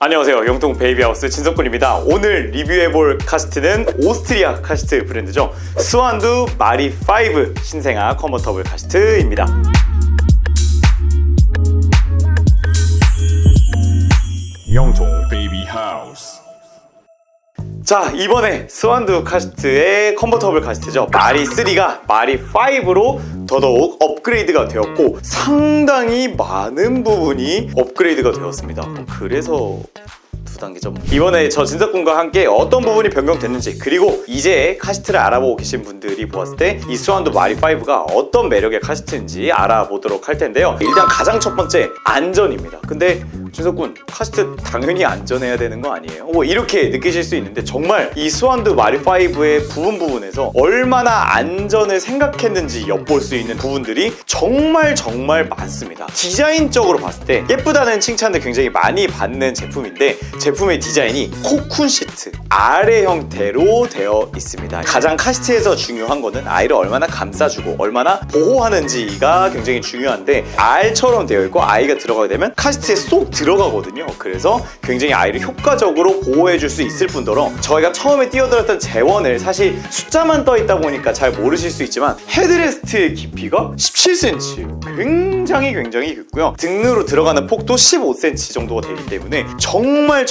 안녕하세요. 영통 베이비하우스 진석군입니다. 오늘 리뷰해볼 카시트는 오스트리아 카시트 브랜드죠. 스완두 마리 5 신생아 컨버터블 카시트입니다. 영통 베이비하우스. 자, 이번에 스완두 카시트의 컨버터블 카시트죠. 마리 3가 마리 5로 더더욱 업그레이드가 되었고 상당히 많은 부분이 업그레이드가 되었습니다. 그래서 두 단계죠. 이번에 저 진석군과 함께 어떤 부분이 변경됐는지, 그리고 이제 카시트를 알아보고 계신 분들이 보았을 때 이 스완두 마리 5가 어떤 매력의 카시트인지 알아보도록 할 텐데요. 일단 가장 첫 번째, 안전입니다. 근데 진석군, 카시트 당연히 안전해야 되는 거 아니에요? 뭐 이렇게 느끼실 수 있는데, 정말 이 스완두 마리 5의 부분에서 얼마나 안전을 생각했는지 엿볼 수 있는 부분들이 정말 많습니다. 디자인적으로 봤을 때 예쁘다는 칭찬을 굉장히 많이 받는 제품인데, 제품의 디자인이 코쿤 시트 아래 형태로 되어 있습니다. 가장 카시트에서 중요한 거는 아이를 얼마나 감싸주고 얼마나 보호하는지가 굉장히 중요한데, 알처럼 되어 있고 아이가 들어가게 되면 카시트에 쏙 들어가거든요. 그래서 굉장히 아이를 효과적으로 보호해줄 수 있을 뿐더러, 저희가 처음에 띄워드렸던 재원을 사실 숫자만 떠있다 보니까 잘 모르실 수 있지만 헤드레스트의 깊이가 17cm, 굉장히 깊고요. 등으로 들어가는 폭도 15cm 정도가 되기 때문에 정말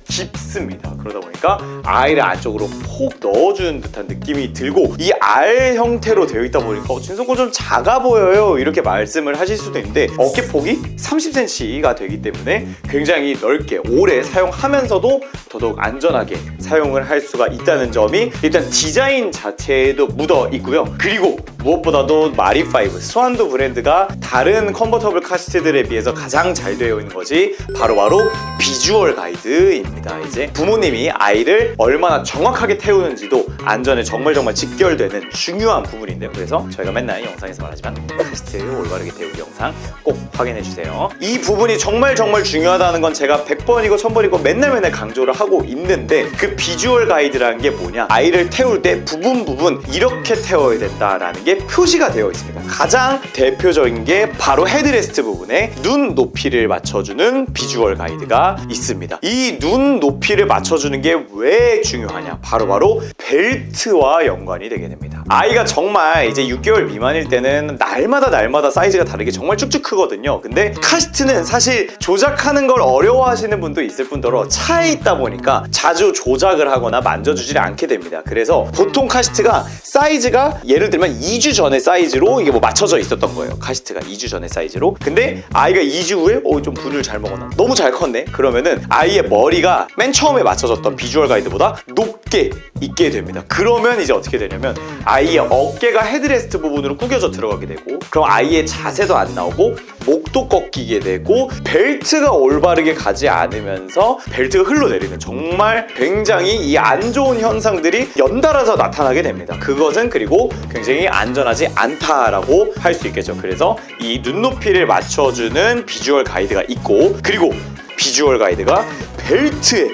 깊습니다. 그러다 보니까 아이를 안쪽으로 폭 넣어주는 듯한 느낌이 들고, 이 알 형태로 되어 있다 보니까 진석군 좀 작아 보여요 이렇게 말씀을 하실 수도 있는데, 어깨폭이 30cm가 되기 때문에 굉장히 넓게 오래 사용하면서도 더더욱 안전하게 사용을 할 수가 있다는 점이 일단 디자인 자체에도 묻어 있고요. 그리고 무엇보다도 마리 5 스완두 브랜드가 다른 컨버터블 카시트들에 비해서 가장 잘 되어 있는 것이 바로 비주얼 가이드입니다. 이제 부모님이 아이를 얼마나 정확하게 태우는지도 안전에 정말 직결되는 중요한 부분인데요. 그래서 저희가 맨날 영상에서 말하지만 카시트 올바르게 태우기 영상 꼭 확인해 주세요. 이 부분이 정말 중요하다는 건 제가 100번이고 1000번이고 맨날 강조를 하고 있는데, 그 비주얼 가이드라는 게 뭐냐, 아이를 태울 때 부분 이렇게 태워야 된다라는 게 표시가 되어 있습니다. 가장 대표적인 게 바로 헤드레스트 부분에 눈 높이를 맞춰주는 비주얼 가이드가 있습니다. 이 눈 높이를 맞춰주는 게 왜 중요하냐, 바로 벨트와 연관이 되게 됩니다. 아이가 정말 이제 6개월 미만일 때는 날마다 사이즈가 다르게 정말 쭉쭉 크거든요. 근데 카시트는 사실 조작하는 걸 어려워하시는 분도 있을 뿐더러 차에 있다 보니까 자주 조작을 하거나 만져주질 않게 됩니다. 그래서 보통 카시트가 사이즈가 예를 들면 2주 전의 사이즈로 이게 맞춰져 있었던 거예요. 카시트가 2주 전의 사이즈로. 근데 아이가 2주 후에 좀 분을 잘 먹었나? 너무 잘 컸네? 그러면은 아이의 머리가 맨 처음에 맞춰졌던 비주얼 가이드보다 높게 있게 됩니다. 그러면 이제 어떻게 되냐면 아이의 어깨가 헤드레스트 부분으로 구겨져 들어가게 되고, 그럼 아이의 자세도 안 나오고 목도 꺾이게 되고 벨트가 올바르게 가지 않으면서 벨트가 흘러내리는, 정말 굉장히 이 안 좋은 현상들이 연달아서 나타나게 됩니다. 그것은 그리고 굉장히 안전하지 않다라고 할 수 있겠죠. 그래서 이 눈높이를 맞춰주는 비주얼 가이드가 있고, 그리고 비주얼 가이드가 벨트에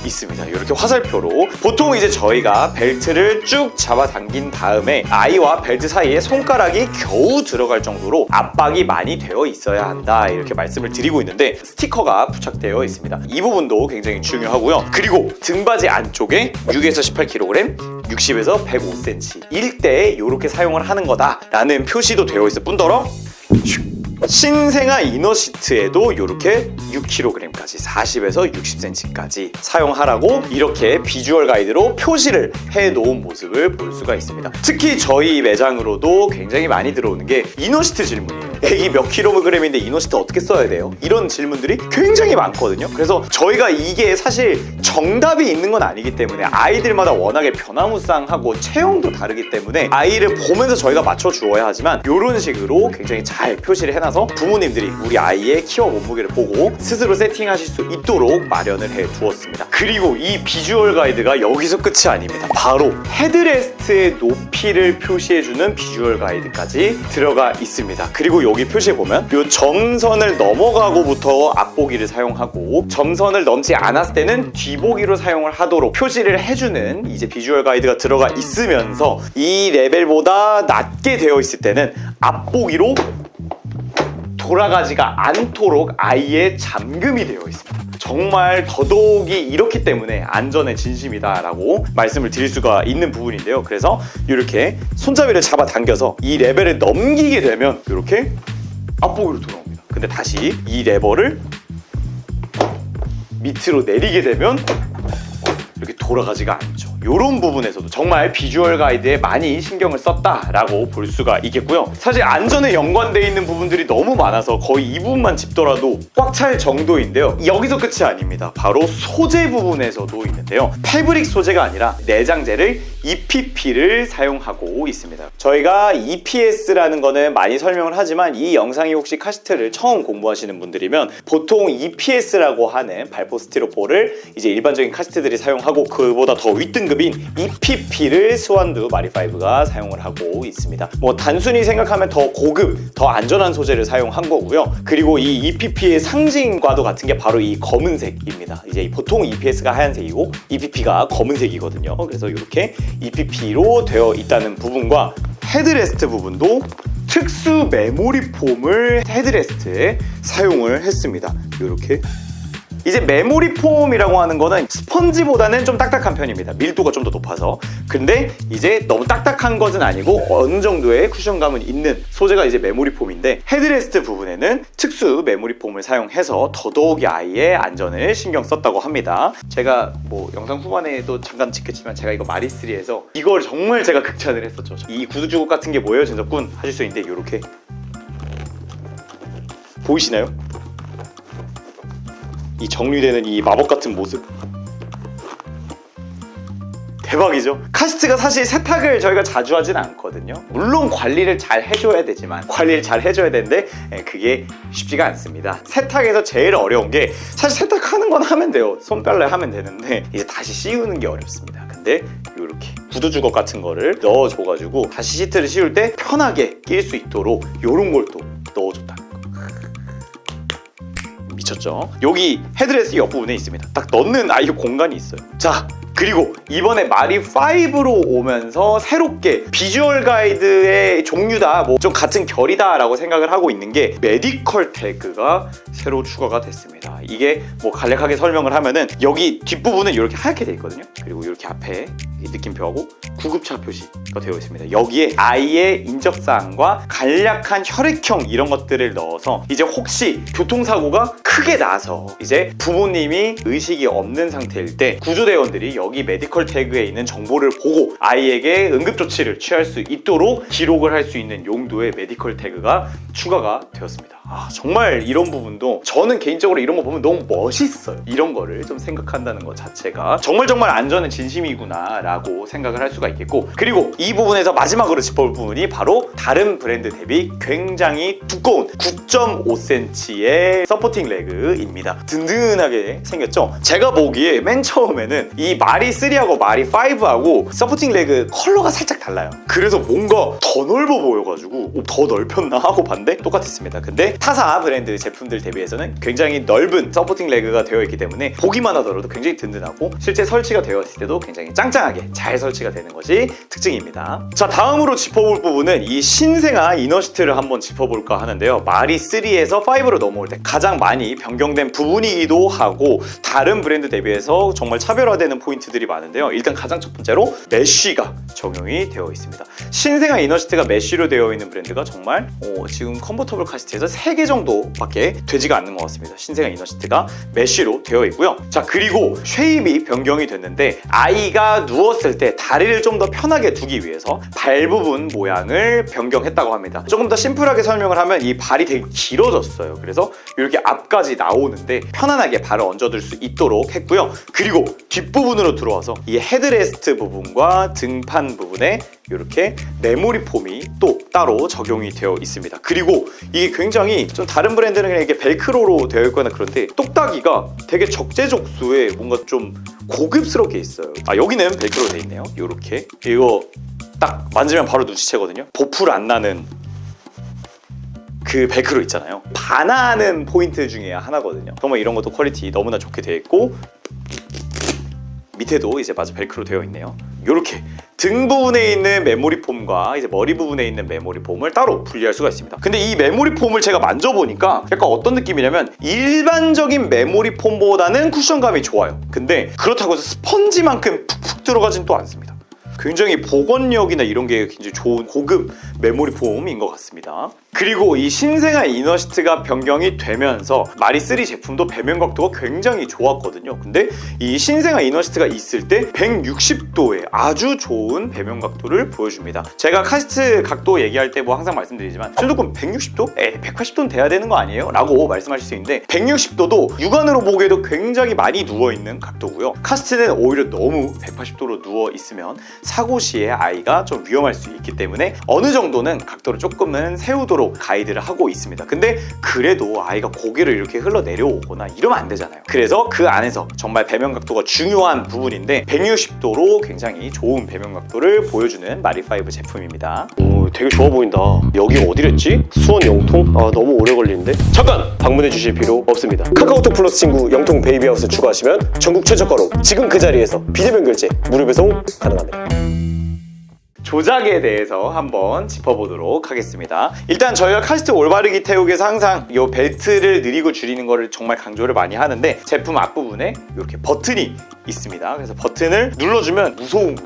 있습니다. 이렇게 화살표로 보통 이제 저희가 벨트를 쭉 잡아당긴 다음에 아이와 벨트 사이에 손가락이 겨우 들어갈 정도로 압박이 많이 되어 있어야 한다 이렇게 말씀을 드리고 있는데, 스티커가 부착되어 있습니다. 이 부분도 굉장히 중요하고요. 그리고 등받이 안쪽에 6에서 18kg, 60에서 105cm 일 때 이렇게 사용을 하는 거다라는 표시도 되어 있을 뿐더러, 신생아 이너시트에도 이렇게 6kg까지 40에서 60cm까지 사용하라고 이렇게 비주얼 가이드로 표시를 해놓은 모습을 볼 수가 있습니다. 특히 저희 매장으로도 굉장히 많이 들어오는 게 이너시트 질문이에요. 애기 몇 킬로그램인데 이너시트 어떻게 써야 돼요? 이런 질문들이 굉장히 많거든요. 그래서 저희가 이게 사실 정답이 있는 건 아니기 때문에 아이들마다 워낙에 변화무쌍하고 체형도 다르기 때문에 아이를 보면서 저희가 맞춰주어야 하지만, 이런 식으로 굉장히 잘 표시를 해놔서 부모님들이 우리 아이의 키와 몸무게를 보고 스스로 세팅하실 수 있도록 마련을 해 두었습니다. 그리고 이 비주얼 가이드가 여기서 끝이 아닙니다. 바로 헤드레스트의 높이를 표시해주는 비주얼 가이드까지 들어가 있습니다. 그리고 여기 표시에 보면 이 점선을 넘어가고부터 앞보기를 사용하고, 점선을 넘지 않았을 때는 뒤보기로 사용을 하도록 표시를 해주는 이제 비주얼 가이드가 들어가 있으면서, 이 레벨보다 낮게 되어 있을 때는 앞보기로 돌아가지가 않도록 아이의 잠금이 되어 있습니다. 정말 더더욱이 이렇기 때문에 안전에 진심이다라고 말씀을 드릴 수가 있는 부분인데요. 그래서 이렇게 손잡이를 잡아당겨서 이 레벨을 넘기게 되면 이렇게 앞보기로 돌아옵니다. 근데 다시 이 레버를 밑으로 내리게 되면 이렇게 돌아가지가 않죠. 이런 부분에서도 정말 비주얼 가이드에 많이 신경을 썼다라고 볼 수가 있겠고요. 사실 안전에 연관되어 있는 부분들이 너무 많아서 거의 이 부분만 짚더라도 꽉 찰 정도인데요. 여기서 끝이 아닙니다. 바로 소재 부분에서도 있는데요. 패브릭 소재가 아니라 내장재를 EPP를 사용하고 있습니다. 저희가 EPS라는 거는 많이 설명을 하지만 이 영상이 혹시 카시트를 처음 공부하시는 분들이면 보통 EPS라고 하는 발포 스티로폴을 이제 일반적인 카시트들이 사용하고 그보다 더 윗등급인 EPP를 스완두 마리5가 사용을 하고 있습니다. 뭐 단순히 생각하면 더 고급, 더 안전한 소재를 사용한 거고요. 그리고 이 EPP의 상징과도 같은 게 바로 이 검은색입니다. 이제 보통 EPS가 하얀색이고 EPP가 검은색이거든요. 그래서 이렇게 EPP로 되어 있다는 부분과 헤드레스트 부분도 특수 메모리 폼을 헤드레스트에 사용을 했습니다. 이렇게 이제 메모리 폼이라고 하는 거는 스펀지보다는 좀 딱딱한 편입니다. 밀도가 좀 더 높아서. 근데 이제 너무 딱딱한 것은 아니고 어느 정도의 쿠션감은 있는 소재가 이제 메모리 폼인데 헤드레스트 부분에는 특수 메모리 폼을 사용해서 더더욱이 아이의 안전을 신경 썼다고 합니다. 제가 뭐 영상 후반에도 잠깐 찍겠지만 제가 이거 마리3에서 이걸 정말 제가 극찬을 했었죠. 이 구두 주걱 같은 게 뭐예요? 전적군 하실 수 있는데 이렇게 보이시나요? 이 정리되는 이 마법 같은 모습 대박이죠? 카시트가 사실 세탁을 저희가 자주 하진 않거든요. 물론 관리를 잘 해줘야 되지만 관리를 잘 해줘야 되는데 그게 쉽지가 않습니다. 세탁에서 제일 어려운 게 사실 세탁하는 건 하면 돼요. 손빨래 하면 되는데 이제 다시 씌우는 게 어렵습니다. 근데 이렇게 구두 주걱 같은 거를 넣어줘가지고 다시 시트를 씌울 때 편하게 낄 수 있도록 이런 걸 또 넣어줬다는 거. 미쳤죠? 여기 헤드레스트 옆부분에 있습니다. 딱 넣는 아예 공간이 있어요. 자, 그리고 이번에 마리5로 오면서 새롭게 비주얼 가이드의 종류다, 뭐 좀 같은 결이다 라고 생각을 하고 있는 게 메디컬 태그가 새로 추가가 됐습니다. 이게 뭐 간략하게 설명을 하면은 여기 뒷부분은 이렇게 하얗게 돼 있거든요. 그리고 이렇게 앞에 느낌표하고 구급차 표시가 되어 있습니다. 여기에 아이의 인적사항과 간략한 혈액형 이런 것들을 넣어서 이제 혹시 교통사고가 크게 나서 이제 부모님이 의식이 없는 상태일 때 구조대원들이 여기 메디컬 태그에 있는 정보를 보고 아이에게 응급조치를 취할 수 있도록 기록을 할 수 있는 용도의 메디컬 태그가 추가가 되었습니다. 정말 이런 부분도 저는 개인적으로 이런 거 보면 너무 멋있어요. 이런 거를 좀 생각한다는 것 자체가 정말 안전은 진심이구나 라고 생각을 할 수가 있겠고, 그리고 이 부분에서 마지막으로 짚어볼 부분이 바로 다른 브랜드 대비 굉장히 두꺼운 9.5cm의 서포팅 레그입니다. 든든하게 생겼죠? 제가 보기에 맨 처음에는 이 마리3하고 마리5하고 서포팅 레그 컬러가 살짝 달라요. 그래서 뭔가 더 넓어 보여가지고 더 넓혔나 하고 봤는데 똑같았습니다. 근데 타사 브랜드 제품들 대비해서는 굉장히 넓은 서포팅 레그가 되어 있기 때문에 보기만 하더라도 굉장히 든든하고 실제 설치가 되어 있을 때도 굉장히 짱짱하게 잘 설치가 되는 것이 특징입니다. 자, 다음으로 짚어볼 부분은 이 신생아 이너시트를 한번 짚어볼까 하는데요. 마리3에서 5로 넘어올 때 가장 많이 변경된 부분이기도 하고 다른 브랜드 대비해서 정말 차별화되는 포인트들이 많은데요. 일단 가장 첫 번째로 메쉬가 적용이 되어 있습니다. 신생아 이너시트가 메쉬로 되어 있는 브랜드가 정말 지금 컨버터블 카시트에서 3개 정도밖에 되지가 않는 것 같습니다. 신생아 이너시트가 메쉬로 되어 있고요. 자, 그리고 쉐입이 변경이 됐는데 아이가 누웠을 때 다리를 좀 더 편하게 두기 위해서 발 부분 모양을 변경했다고 합니다. 조금 더 심플하게 설명을 하면 이 발이 되게 길어졌어요. 그래서 이렇게 앞까지 나오는데 편안하게 발을 얹어둘 수 있도록 했고요. 그리고 뒷부분으로 들어와서 이 헤드레스트 부분과 등판 부분에 이렇게 메모리 폼이 또 따로 적용이 되어 있습니다. 그리고 이게 굉장히 좀 다른 브랜드는 그냥 이게 벨크로로 되어 있거나 그런데 똑딱이가 되게 적재적소에 뭔가 좀 고급스럽게 있어요. 여기는 벨크로 되어 있네요. 이렇게 이거 딱 만지면 바로 눈치채거든요. 보풀 안 나는 그 벨크로 있잖아요. 반하는 포인트 중에 하나거든요. 정말 이런 것도 퀄리티 너무나 좋게 되어 있고 밑에도 이제 마저 벨크로 되어 있네요. 이렇게 등 부분에 있는 메모리 폼과 이제 머리 부분에 있는 메모리 폼을 따로 분리할 수가 있습니다. 근데 이 메모리 폼을 제가 만져보니까 약간 어떤 느낌이냐면 일반적인 메모리 폼보다는 쿠션감이 좋아요. 근데 그렇다고 해서 스펀지만큼 푹푹 들어가진 또 않습니다. 굉장히 복원력이나 이런 게 굉장히 좋은 고급 메모리 폼인 것 같습니다. 그리고 이 신생아 이너시트가 변경이 되면서 마리3 제품도 배면 각도가 굉장히 좋았거든요. 근데 이 신생아 이너시트가 있을 때 160도의 아주 좋은 배면 각도를 보여줍니다. 제가 카시트 각도 얘기할 때 뭐 항상 말씀드리지만 순두금 160도? 180도는 돼야 되는 거 아니에요? 라고 말씀하실 수 있는데 160도도 육안으로 보기에도 굉장히 많이 누워있는 각도고요. 카시트는 오히려 너무 180도로 누워있으면 사고 시에 아이가 좀 위험할 수 있기 때문에 어느 정도는 각도를 조금은 세우도록 가이드를 하고 있습니다. 근데 그래도 아이가 고개를 이렇게 흘러내려오거나 이러면 안 되잖아요. 그래서 그 안에서 정말 배면 각도가 중요한 부분인데 160도로 굉장히 좋은 배면 각도를 보여주는 마리5 제품입니다. 오, 되게 좋아 보인다. 여기 어디랬지? 수원 영통? 아, 너무 오래 걸리는데? 잠깐! 방문해 주실 필요 없습니다. 카카오톡 플러스 친구 영통 베이비하우스 추가하시면 전국 최저가로 지금 그 자리에서 비대면 결제 무료 배송 가능합니다. 조작에 대해서 한번 짚어보도록 하겠습니다. 일단 저희가 카시트 올바르기 태우기에서 항상 이 벨트를 느리고 줄이는 거를 정말 강조를 많이 하는데 제품 앞부분에 이렇게 버튼이 있습니다. 그래서 버튼을 눌러주면 무소음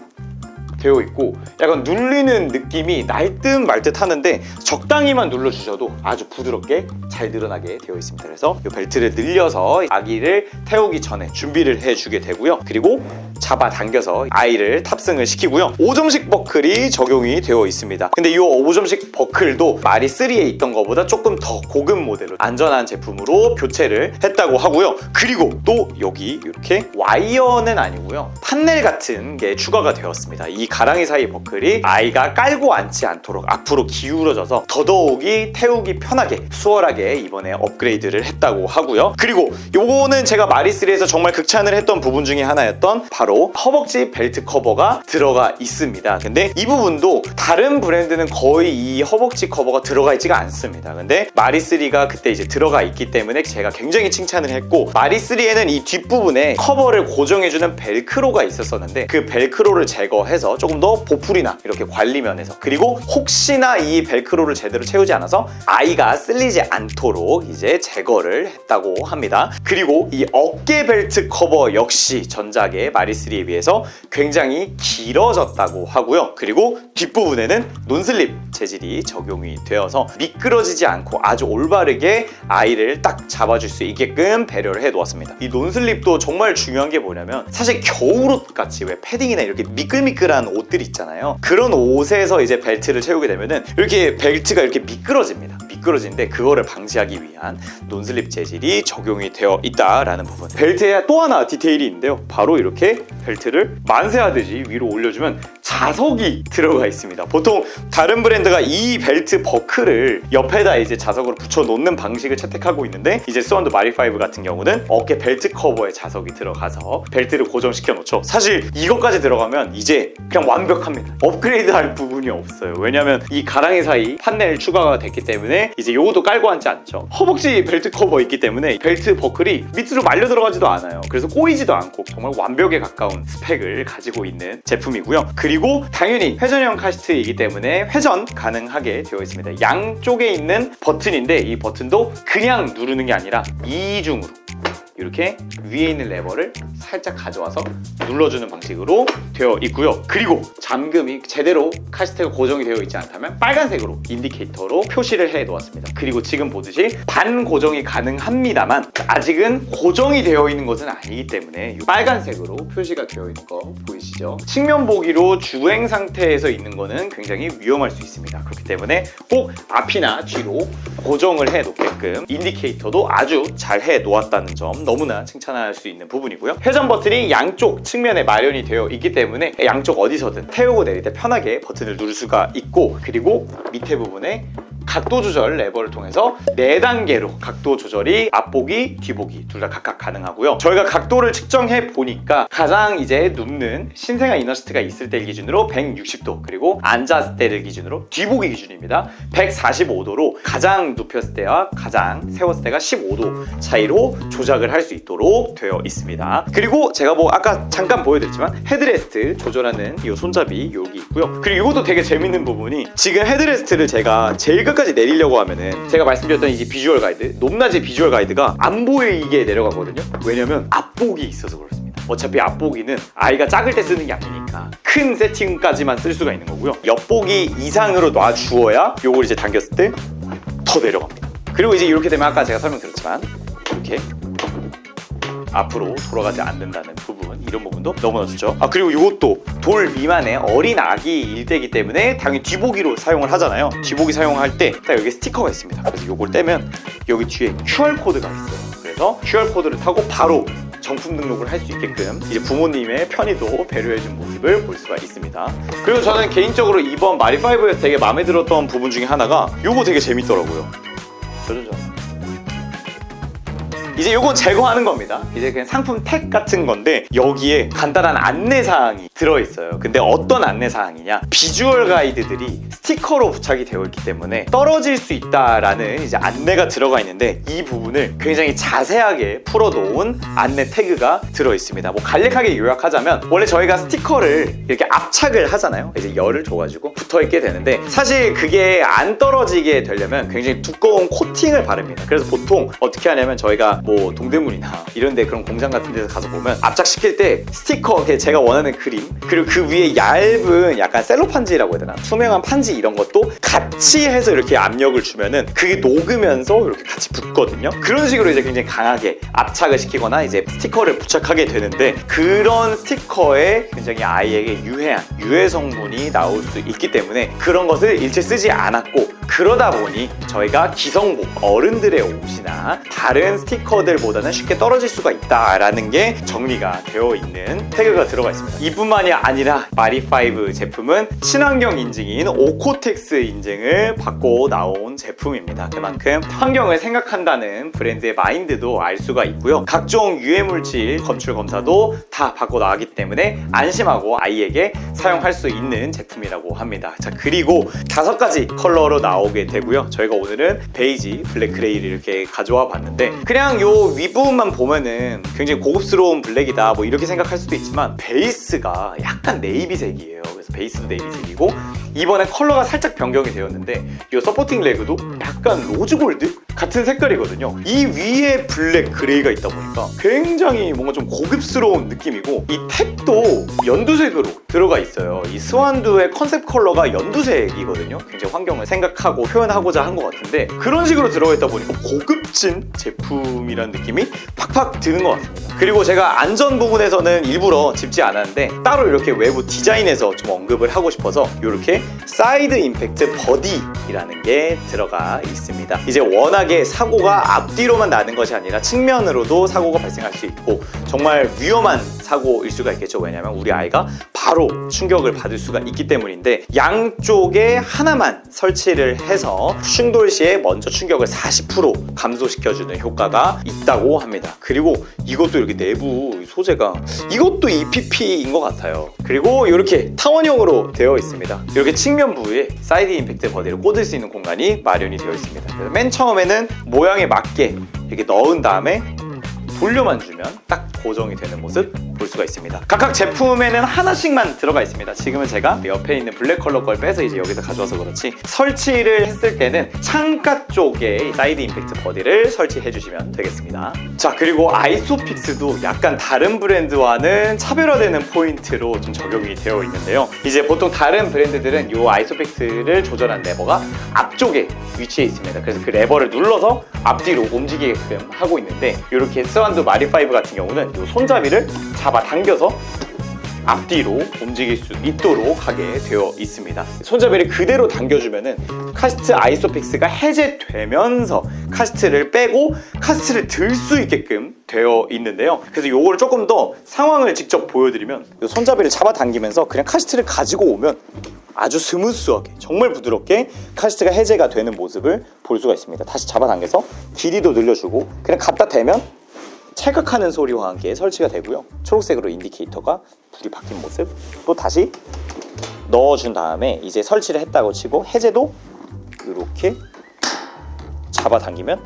되어 있고 약간 눌리는 느낌이 날 듯 말 듯 하는데 적당히만 눌러주셔도 아주 부드럽게 잘 늘어나게 되어 있습니다. 그래서 이 벨트를 늘려서 아기를 태우기 전에 준비를 해주게 되고요. 그리고 잡아당겨서 아이를 탑승을 시키고요. 5점식 버클이 적용이 되어 있습니다. 근데 이 5점식 버클도 마리3에 있던 것보다 조금 더 고급 모델로 안전한 제품으로 교체를 했다고 하고요. 그리고 또 여기 이렇게 와이어는 아니고요. 판넬 같은 게 추가가 되었습니다. 이 가랑이 사이 버클이 아이가 깔고 앉지 않도록 앞으로 기울어져서 더더욱이 태우기 편하게 수월하게 이번에 업그레이드를 했다고 하고요. 그리고 요거는 제가 마리3에서 정말 극찬을 했던 부분 중에 하나였던 바로 허벅지 벨트 커버가 들어가 있습니다. 근데 이 부분도 다른 브랜드는 거의 이 허벅지 커버가 들어가 있지가 않습니다. 근데 마리3가 그때 이제 들어가 있기 때문에 제가 굉장히 칭찬을 했고 마리3에는 이 뒷부분에 커버를 고정해주는 벨크로가 있었었는데 그 벨크로를 제거해서 조금 더 보풀이나 이렇게 관리면에서 그리고 혹시나 이 벨크로를 제대로 채우지 않아서 아이가 쓸리지 않도록 이제 제거를 했다고 합니다. 그리고 이 어깨 벨트 커버 역시 전작의 마리3에 비해서 굉장히 길어졌다고 하고요. 그리고 뒷부분에는 논슬립 재질이 적용이 되어서 미끄러지지 않고 아주 올바르게 아이를 딱 잡아줄 수 있게끔 배려를 해 놓았습니다. 이 논슬립도 정말 중요한 게 뭐냐면 사실 겨울옷 같이 왜 패딩이나 이렇게 미끌미끌한 옷들 있잖아요. 그런 옷에서 이제 벨트를 채우게 되면은 이렇게 벨트가 이렇게 미끄러집니다. 미끄러지는데 그거를 방지하기 위한 논슬립 재질이 적용이 되어 있다라는 부분. 벨트에 또 하나 디테일이 있는데요. 바로 이렇게 벨트를 만세하듯이 위로 올려주면 자석이 들어가 있습니다. 보통 다른 브랜드가 이 벨트 버클을 옆에다 이제 자석으로 붙여 놓는 방식을 채택하고 있는데 이제 스완도 마리5 같은 경우는 어깨 벨트 커버에 자석이 들어가서 벨트를 고정시켜 놓죠. 사실 이것까지 들어가면 이제 그냥 완벽합니다. 업그레이드 할 부분이 없어요. 왜냐면 이 가랑이 사이 판넬 추가가 됐기 때문에 이제 요것도 깔고 앉지 않죠. 허벅지 벨트 커버 있기 때문에 벨트 버클이 밑으로 말려 들어가지도 않아요. 그래서 꼬이지도 않고 정말 완벽에 가까운 스펙을 가지고 있는 제품이고요. 그리고 당연히 회전형 카시트이기 때문에 회전 가능하게 되어 있습니다. 양쪽에 있는 버튼인데 이 버튼도 그냥 누르는 게 아니라 이중으로 이렇게 위에 있는 레버를 살짝 가져와서 눌러주는 방식으로 되어 있고요. 그리고 잠금이 제대로 카시트가 고정이 되어 있지 않다면 빨간색으로 인디케이터로 표시를 해 놓았습니다. 그리고 지금 보듯이 반 고정이 가능합니다만 아직은 고정이 되어 있는 것은 아니기 때문에 빨간색으로 표시가 되어 있는 거 보이시죠? 측면 보기로 주행 상태에서 있는 거는 굉장히 위험할 수 있습니다. 그렇기 때문에 꼭 앞이나 뒤로 고정을 해 놓게끔 인디케이터도 아주 잘 해 놓았다는 점 너무나 칭찬할 수 있는 부분이고요. 회전 버튼이 양쪽 측면에 마련이 되어 있기 때문에 양쪽 어디서든 태우고 내릴 때 편하게 버튼을 누를 수가 있고 그리고 밑에 부분에 각도 조절 레버를 통해서 4단계로 각도 조절이 앞보기, 뒤보기 둘 다 각각 가능하고요. 저희가 각도를 측정해 보니까 가장 이제 눕는 신생아 이너시트가 있을 때 기준으로 160도, 그리고 앉았을 때를 기준으로 뒤보기 기준입니다. 145도로 가장 눕혔을 때와 가장 세웠을 때가 15도 차이로 조작을 할 수 있도록 되어 있습니다. 그리고 제가 뭐 아까 잠깐 보여드렸지만 헤드레스트 조절하는 이 손잡이 여기 있고요. 그리고 이것도 되게 재밌는 부분이, 지금 헤드레스트를 제가 제일 끝까지 내리려고 하면은 제가 말씀드렸던 이 비주얼 가이드, 높낮이 비주얼 가이드가 안 보이게 내려가거든요. 왜냐면 앞보기 있어서 그렇습니다. 어차피 앞보기는 아이가 작을 때 쓰는 게 아니니까 큰 세팅까지만 쓸 수가 있는 거고요. 옆보기 이상으로 놔주어야 요걸 이제 당겼을 때 더 내려갑니다. 그리고 이제 이렇게 되면 아까 제가 설명드렸지만 이렇게 앞으로 돌아가지 않는다는 부분, 이런 부분도 너무나 좋죠. 그리고 이것도 돌 미만의 어린 아기 일대이기 때문에 당연히 뒤보기로 사용을 하잖아요. 뒤보기 사용할 때 딱 여기 스티커가 있습니다. 그래서 이걸 떼면 여기 뒤에 QR코드가 있어요. 그래서 QR코드를 타고 바로 정품 등록을 할 수 있게끔 이제 부모님의 편의도 배려해준 모습을 볼 수가 있습니다. 그리고 저는 개인적으로 이번 마리5에서 되게 마음에 들었던 부분 중에 하나가 요거 되게 재밌더라고요. 이제 요건 제거하는 겁니다. 이제 그냥 상품 택 같은 건데 여기에 간단한 안내사항이 들어있어요. 근데 어떤 안내사항이냐, 비주얼 가이드들이 스티커로 부착이 되어 있기 때문에 떨어질 수 있다라는 이제 안내가 들어가 있는데, 이 부분을 굉장히 자세하게 풀어놓은 안내 태그가 들어있습니다. 뭐 간략하게 요약하자면, 원래 저희가 스티커를 이렇게 압착을 하잖아요. 이제 열을 줘가지고 붙어있게 되는데, 사실 그게 안 떨어지게 되려면 굉장히 두꺼운 코팅을 바릅니다. 그래서 보통 어떻게 하냐면, 저희가 뭐 동대문이나 이런데 그런 공장 같은 데서 가서 보면 압착시킬 때 스티커, 제가 원하는 그림, 그리고 그 위에 얇은 약간 셀로판지라고 해야 되나, 투명한 판지 이런 것도 같이 해서 이렇게 압력을 주면은 그게 녹으면서 이렇게 같이 붙거든요. 그런 식으로 이제 굉장히 강하게 압착을 시키거나 이제 스티커를 부착하게 되는데, 그런 스티커에 굉장히 아이에게 유해한 유해 성분이 나올 수 있기 때문에 그런 것을 일체 쓰지 않았고, 그러다 보니 저희가 기성복, 어른들의 옷이나 다른 스티커들보다는 쉽게 떨어질 수가 있다라는 게 정리가 되어 있는 태그가 들어가 있습니다. 이뿐만이 아니라 마리5 제품은 친환경 인증인 오코텍스 인증을 받고 나온 제품입니다. 그만큼 환경을 생각한다는 브랜드의 마인드도 알 수가 있고요. 각종 유해물질 검출 검사도 다 받고 나왔기 때문에 안심하고 아이에게 사용할 수 있는 제품이라고 합니다. 자, 그리고 5가지 컬러로 나오게 되고요. 저희가 오늘은 베이지, 블랙, 그레이를 이렇게 가져와 봤는데, 그냥 요 윗부분만 보면은 굉장히 고급스러운 블랙이다 뭐 이렇게 생각할 수도 있지만, 베이스가 약간 네이비색이에요. 그래서 베이스도 네이비색이고, 이번에 컬러가 살짝 변경이 되었는데 이 서포팅 레그도 약간 로즈골드 같은 색깔이거든요. 이 위에 블랙, 그레이가 있다 보니까 굉장히 뭔가 좀 고급스러운 느낌이고, 이 탭도 연두색으로 들어가 있어요. 이 스완두의 컨셉 컬러가 연두색이거든요. 굉장히 환경을 생각하고 표현하고자 한 것 같은데, 그런 식으로 들어가 있다 보니까 고급진 제품이라는 느낌이 팍팍 드는 것 같습니다. 그리고 제가 안전 부분에서는 일부러 짚지 않았는데, 따로 이렇게 외부 디자인에서 좀 언급을 하고 싶어서 이렇게 사이드 임팩트 버디라는 게 들어가 있습니다. 이제 워낙에 사고가 앞뒤로만 나는 것이 아니라 측면으로도 사고가 발생할 수 있고 정말 위험한 사고일 수가 있겠죠. 왜냐하면 우리 아이가 바로 충격을 받을 수가 있기 때문인데, 양쪽에 하나만 설치를 해서 충돌 시에 먼저 충격을 40% 감소시켜주는 효과가 있다고 합니다. 그리고 이것도 이렇게 내부 소재가, 이것도 EPP인 것 같아요. 그리고 이렇게 타원형으로 되어 있습니다. 이렇게 측면 부위에 사이드 임팩트 버디를 꽂을 수 있는 공간이 마련이 되어 있습니다. 그래서 맨 처음에는 모양에 맞게 이렇게 넣은 다음에 돌려만 주면 딱 고정이 되는 모습 볼 수가 있습니다. 각각 제품에는 하나씩만 들어가 있습니다. 지금은 제가 옆에 있는 블랙 컬러 걸 빼서 이제 여기서 가져와서 그렇지, 설치를 했을 때는 창가 쪽에 사이드 임팩트 버디를 설치해 주시면 되겠습니다. 자, 그리고 아이소픽스도 약간 다른 브랜드와는 차별화되는 포인트로 좀 적용이 되어 있는데요. 이제 보통 다른 브랜드들은 이 아이소픽스를 조절한 레버가 앞쪽에 위치해 있습니다. 그래서 그 레버를 눌러서 앞뒤로 움직이게끔 하고 있는데, 이렇게 스완두 마리5 같은 경우는 이 손잡이를 잡아당겨서 앞뒤로 움직일 수 있도록 하게 되어 있습니다. 손잡이를 그대로 당겨주면은 카시트 아이소픽스가 해제되면서 카시트를 빼고 카시트를 들 수 있게끔 되어 있는데요. 그래서 요거를 조금 더 상황을 직접 보여드리면, 이 손잡이를 잡아당기면서 그냥 카시트를 가지고 오면 아주 스무스하게 정말 부드럽게 카시트가 해제가 되는 모습을 볼 수가 있습니다. 다시 잡아당겨서 길이도 늘려주고 그냥 갖다 대면 찰칵하는 소리와 함께 설치가 되고요. 초록색으로 인디케이터가 불이 바뀐 모습. 또 다시 넣어준 다음에 이제 설치를 했다고 치고 해제도 이렇게 잡아당기면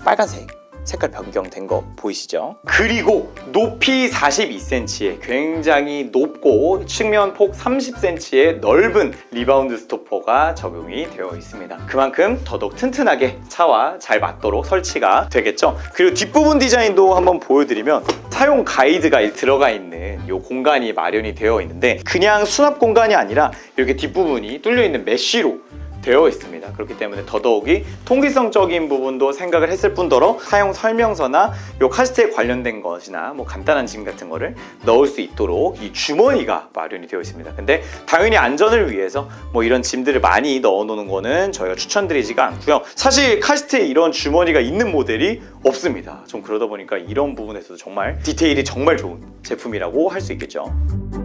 빨간색 색깔 변경된 거 보이시죠? 그리고 높이 42cm의 굉장히 높고 측면 폭 30cm의 넓은 리바운드 스토퍼가 적용이 되어 있습니다. 그만큼 더더욱 튼튼하게 차와 잘 맞도록 설치가 되겠죠. 그리고 뒷부분 디자인도 한번 보여드리면 사용 가이드가 들어가 있는 이 공간이 마련이 되어 있는데 그냥 수납 공간이 아니라 이렇게 뒷부분이 뚫려 있는 메쉬로 되어 있습니다. 그렇기 때문에 더더욱이 통기성적인 부분도 생각을 했을 뿐더러 사용 설명서나 요 카시트에 관련된 것이나 뭐 간단한 짐 같은 거를 넣을 수 있도록 이 주머니가 마련이 되어 있습니다. 근데 당연히 안전을 위해서 뭐 이런 짐들을 많이 넣어 놓는 거는 저희가 추천드리지가 않고요. 사실 카시트에 이런 주머니가 있는 모델이 없습니다. 좀 그러다 보니까 이런 부분에서도 정말 디테일이 정말 좋은 제품이라고 할 수 있겠죠.